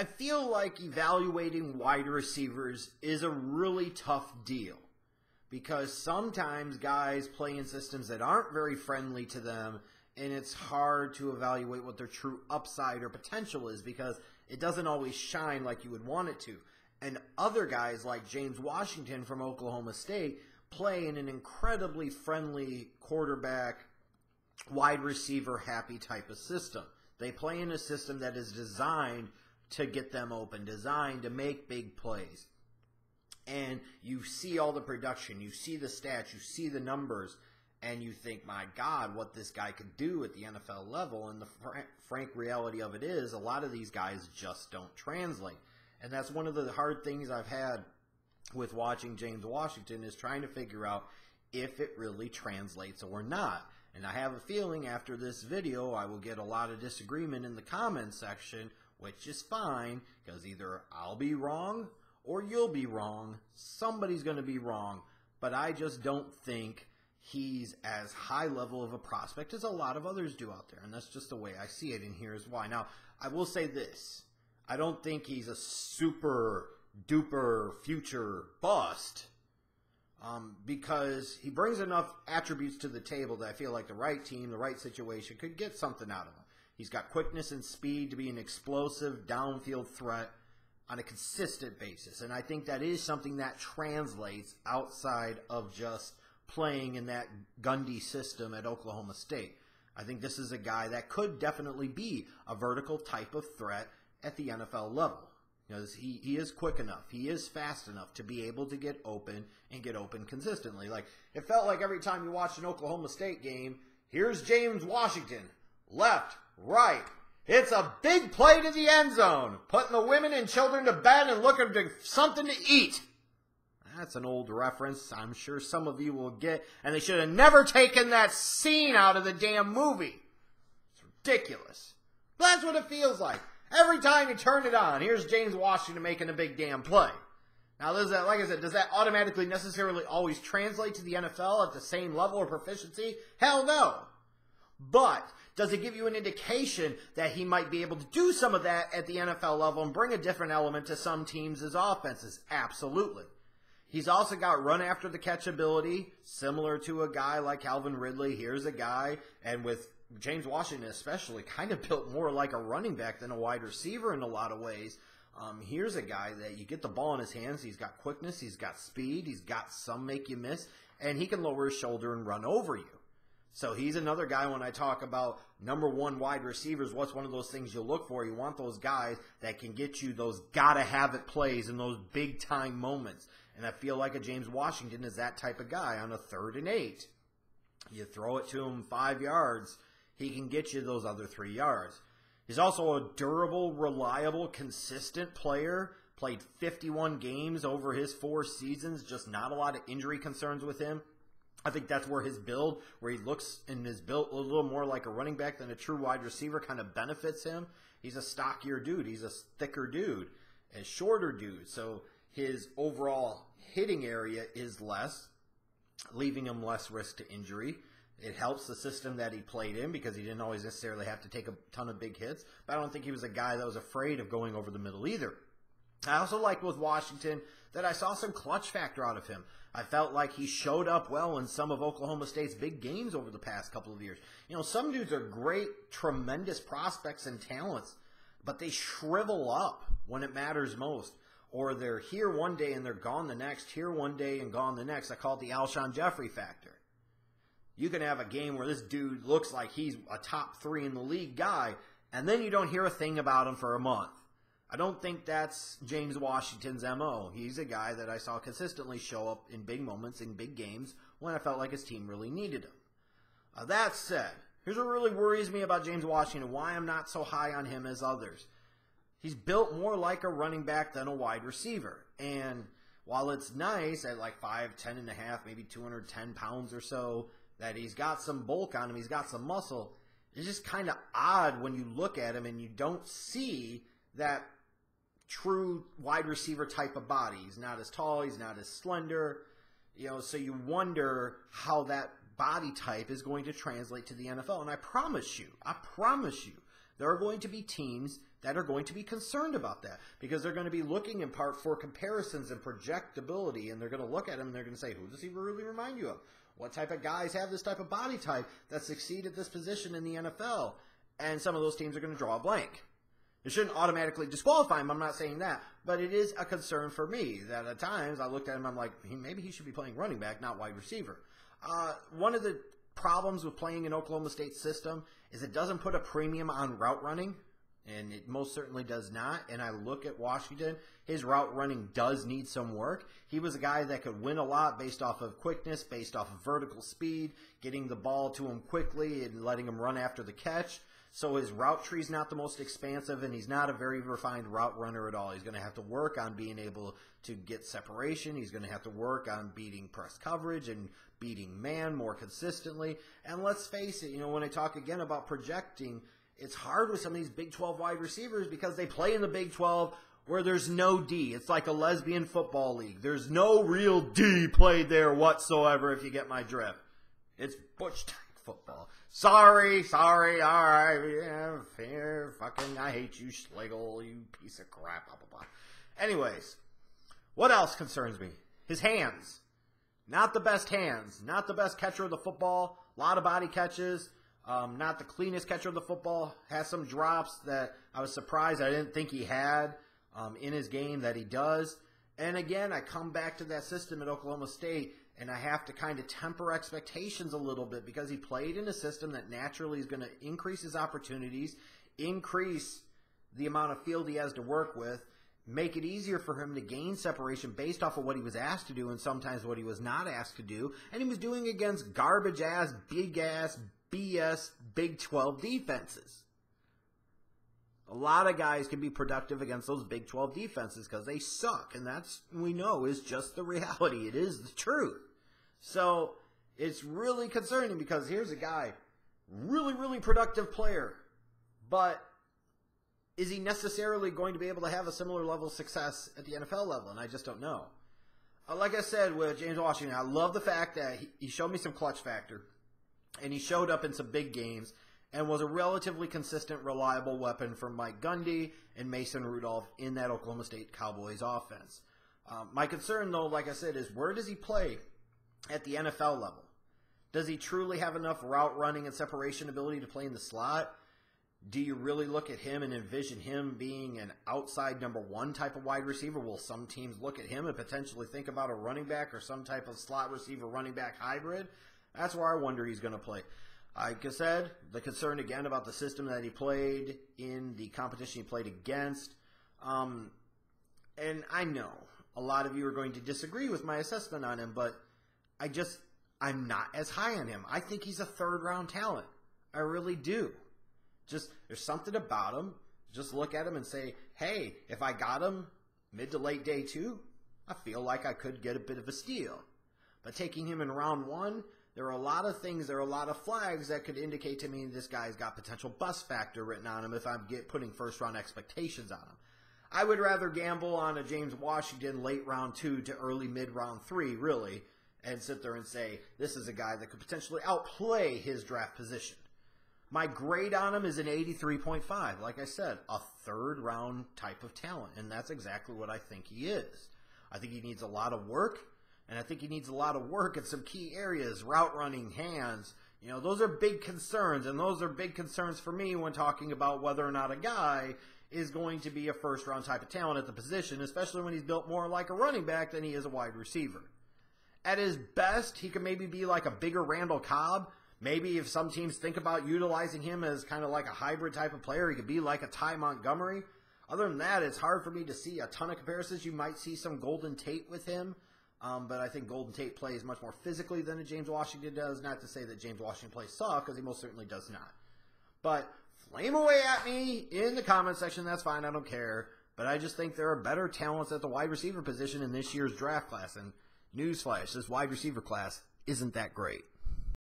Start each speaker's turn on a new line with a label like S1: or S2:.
S1: I feel like evaluating wide receivers is a really tough deal because sometimes guys play in systems that aren't very friendly to them, and it's hard to evaluate what their true upside or potential is because it doesn't always shine like you would want it to. And other guys like James Washington from Oklahoma State play in an incredibly friendly quarterback, wide receiver happy type of system. They play in a system that is designed to get them open, designed to make big plays. And you see all the production, you see the stats, you see the numbers, and you think, my God, what this guy could do at the NFL level. And the frank reality of it is a lot of these guys just don't translate. And that's one of the hard things I've had with watching James Washington is trying to figure out if it really translates or not. And I have a feeling after this video I will get a lot of disagreement in the comments section, which is fine, because either I'll be wrong or you'll be wrong. Somebody's going to be wrong. But I just don't think he's as high level of a prospect as a lot of others do out there. And that's just the way I see it, and here's why. Now, I will say this. I don't think he's a super duper future bust because he brings enough attributes to the table that I feel like the right team, the right situation could get something out of him. He's got quickness and speed to be an explosive downfield threat on a consistent basis. And I think that is something that translates outside of just playing in that Gundy system at Oklahoma State. I think this is a guy that could definitely be a vertical type of threat at the NFL level. Because he is quick enough, he is fast enough to be able to get open and get open consistently. Like, it felt like every time you watched an Oklahoma State game, here's James Washington, left, right. It's a big play to the end zone, putting the women and children to bed and looking for something to eat. That's an old reference I'm sure some of you will get, and they should have never taken that scene out of the damn movie. It's ridiculous. But that's what it feels like. Every time you turn it on, here's James Washington making a big damn play. Now, does that, like I said, does that automatically necessarily always translate to the NFL at the same level of proficiency? Hell no. But does it give you an indication that he might be able to do some of that at the NFL level and bring a different element to some teams' offenses? Absolutely. He's also got run after the catch ability, similar to a guy like Calvin Ridley. Here's a guy, and with James Washington especially, kind of built more like a running back than a wide receiver in a lot of ways. Here's a guy that you get the ball in his hands. He's got quickness. He's got speed. He's got some make you miss. And he can lower his shoulder and run over you. So he's another guy when I talk about number one wide receivers, what's one of those things you look for? You want those guys that can get you those gotta-have-it plays in those big-time moments. And I feel like a James Washington is that type of guy on a 3rd and 8. You throw it to him 5 yards, he can get you those other 3 yards. He's also a durable, reliable, consistent player. Played 51 games over his 4 seasons. Just not a lot of injury concerns with him. I think that's where his build, where he looks and is built a little more like a running back than a true wide receiver, kind of benefits him. He's a stockier dude. He's a thicker dude, a shorter dude. So his overall hitting area is less, leaving him less risk to injury. It helps the system that he played in because he didn't always necessarily have to take a ton of big hits. But I don't think he was a guy that was afraid of going over the middle either. I also like with Washington that I saw some clutch factor out of him. I felt like he showed up well in some of Oklahoma State's big games over the past couple of years. You know, some dudes are great, tremendous prospects and talents, but they shrivel up when it matters most. Or they're here one day and they're gone the next, here one day and gone the next. I call it the Alshon Jeffrey factor. You can have a game where this dude looks like he's a top 3 in the league guy, and then you don't hear a thing about him for a month. I don't think that's James Washington's MO. He's a guy that I saw consistently show up in big moments, in big games, when I felt like his team really needed him. That said, here's what really worries me about James Washington, why I'm not so high on him as others. He's built more like a running back than a wide receiver. And while it's nice at like 5'10 and a half, maybe 210 pounds or so, that he's got some bulk on him, he's got some muscle, it's just kind of odd when you look at him and you don't see that true wide receiver type of body. He's not as tall, he's not as slender, you know, so you wonder how that body type is going to translate to the NFL. And I promise you, there are going to be teams that are going to be concerned about that because they're going to be looking in part for comparisons and projectability, and they're going to look at him and they're going to say, who does he really remind you of? What type of guys have this type of body type that succeed at this position in the NFL? And some of those teams are going to draw a blank. It shouldn't automatically disqualify him, I'm not saying that, but it is a concern for me that at times I looked at him, I'm like, maybe he should be playing running back, not wide receiver. One of the problems with playing in Oklahoma State's system is it doesn't put a premium on route running, and it most certainly does not. And I look at Washington, his route running does need some work. He was a guy that could win a lot based off of quickness, based off of vertical speed, getting the ball to him quickly and letting him run after the catch. So his route tree is not the most expansive, and he's not a very refined route runner at all. He's going to have to work on being able to get separation. He's going to have to work on beating press coverage and beating man more consistently. And let's face it, when I talk again about projecting, it's hard with some of these Big 12 wide receivers because they play in the Big 12 where there's no D. It's like a lesbian football league. There's no real D played there whatsoever, if you get my drift. It's butch type football. Sorry, all right, yeah, fair, fucking, I hate you, Schlegel, you piece of crap, blah, blah, blah. Anyways, what else concerns me? His hands. Not the best hands. Not the best catcher of the football. A lot of body catches. Not the cleanest catcher of the football. Has some drops that I was surprised I didn't think he had in his game that he does. And again, I come back to that system at Oklahoma State, and I have to kind of temper expectations a little bit because he played in a system that naturally is going to increase his opportunities, increase the amount of field he has to work with, make it easier for him to gain separation based off of what he was asked to do and sometimes what he was not asked to do. And he was doing against garbage-ass, big-ass, BS Big 12 defenses. A lot of guys can be productive against those Big 12 defenses because they suck, and that's, we know, is just the reality. It is the truth. So it's really concerning because here's a guy, really, really productive player, but is he necessarily going to be able to have a similar level of success at the NFL level? And I just don't know. Like I said with James Washington, I love the fact that he showed me some clutch factor, and he showed up in some big games, and was a relatively consistent, reliable weapon for Mike Gundy and Mason Rudolph in that Oklahoma State Cowboys offense. My concern, though, like I said, is where does he play at the NFL level? Does he truly have enough route running and separation ability to play in the slot? Do you really look at him and envision him being an outside number one type of wide receiver? Will some teams look at him and potentially think about a running back or some type of slot receiver running back hybrid? That's where I wonder he's going to play. Like I said, the concern again about the system that he played in the competition he played against. And I know a lot of you are going to disagree with my assessment on him, but I'm not as high on him. I think he's a third-round talent. I really do. Just, there's something about him. Just look at him and say, hey, if I got him mid to late day 2, I feel like I could get a bit of a steal. But taking him in round 1, there are a lot of things, there are a lot of flags that could indicate to me this guy's got potential bust factor written on him if I'm putting first-round expectations on him. I would rather gamble on a James Washington late round 2 to early mid-round 3, really, and sit there and say, this is a guy that could potentially outplay his draft position. My grade on him is an 83.5. Like I said, a third-round type of talent, and that's exactly what I think he is. I think he needs a lot of work. And I think he needs a lot of work in some key areas, route running, hands. Those are big concerns, and those are big concerns for me when talking about whether or not a guy is going to be a first-round type of talent at the position, especially when he's built more like a running back than he is a wide receiver. At his best, he could maybe be like a bigger Randall Cobb. Maybe if some teams think about utilizing him as kind of like a hybrid type of player, he could be like a Ty Montgomery. Other than that, it's hard for me to see a ton of comparisons. You might see some Golden Tate with him. But I think Golden Tate plays much more physically than a James Washington does. Not to say that James Washington plays soft, because he most certainly does not. But flame away at me in the comment section. That's fine. I don't care. But I just think there are better talents at the wide receiver position in this year's draft class. And newsflash, this wide receiver class isn't that great.